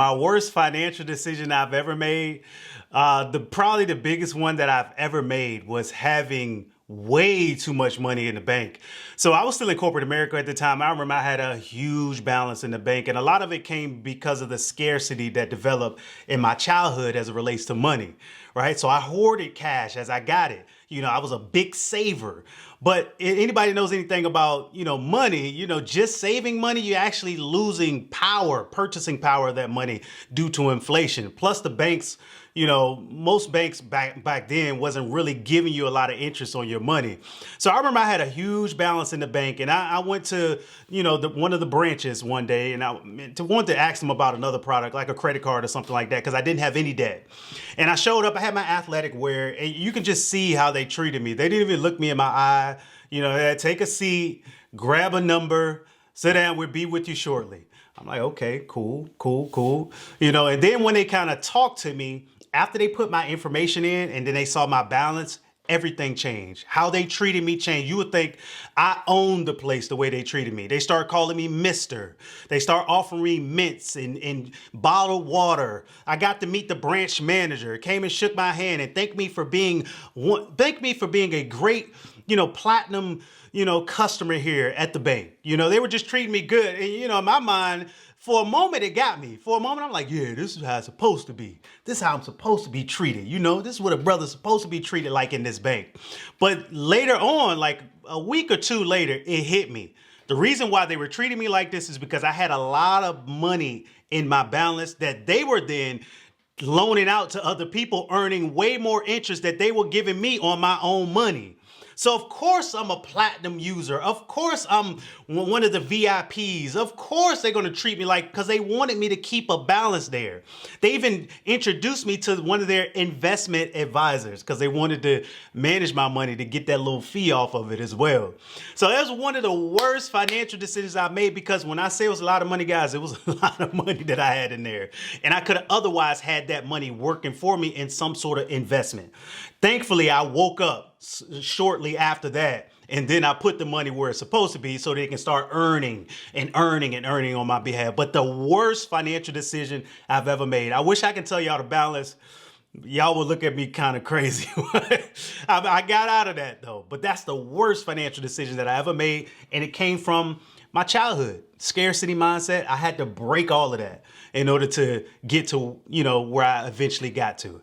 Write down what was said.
My worst financial decision I've ever made, probably the biggest one that I've ever made was having way too much money in the bank. So I was still in corporate America at the time. I remember I had a huge balance in the bank, and a lot of it came because of the scarcity that developed in my childhood as it relates to money, right? So I hoarded cash as I got it. I was a big saver. But anybody knows anything about, money, just saving money, you're actually losing power, purchasing power of that money due to inflation. Plus the banks, most banks back then wasn't really giving you a lot of interest on your money. So I remember I had a huge balance in the bank, and I went to, one of the branches one day, and I wanted to ask them about another product like a credit card or something like that, because I didn't have any debt. And I showed up, I had my athletic wear, and you can just see how they treated me. They didn't even look me in my eye. They take a seat, grab a number, sit down, we'll be with you shortly. I'm like, okay, cool, cool, cool. And then when they kind of talked to me, after they put my information in and then they saw my balance, everything changed. How they treated me changed. You would think I owned the place the way they treated me. They start calling me Mister. They start offering me mints and bottled water. I got to meet the branch manager. Came and shook my hand and thanked me for being a great, platinum, customer here at the bank. They were just treating me good. And, in my mind, for a moment, it got me. For a moment, I'm like, yeah, this is how it's supposed to be. This is how I'm supposed to be treated. This is what a brother's supposed to be treated like in this bank. But later on, like a week or two later, it hit me. The reason why they were treating me like this is because I had a lot of money in my balance that they were then loaning out to other people, earning way more interest that they were giving me on my own money. So of course I'm a platinum user. Of course I'm one of the VIPs. Of course they're going to treat me because they wanted me to keep a balance there. They even introduced me to one of their investment advisors because they wanted to manage my money to get that little fee off of it as well. So that was one of the worst financial decisions I made, because when I say it was a lot of money, guys, it was a lot of money that I had in there. And I could have otherwise had that money working for me in some sort of investment. Thankfully, I woke up shortly after that, and then I put the money where it's supposed to be so they can start earning and earning and earning on my behalf. But the worst financial decision I've ever made. I wish I could tell y'all the balance. Y'all would look at me kind of crazy. I got out of that though. But that's the worst financial decision that I ever made. And it came from my childhood. Scarcity mindset. I had to break all of that in order to get to, where I eventually got to.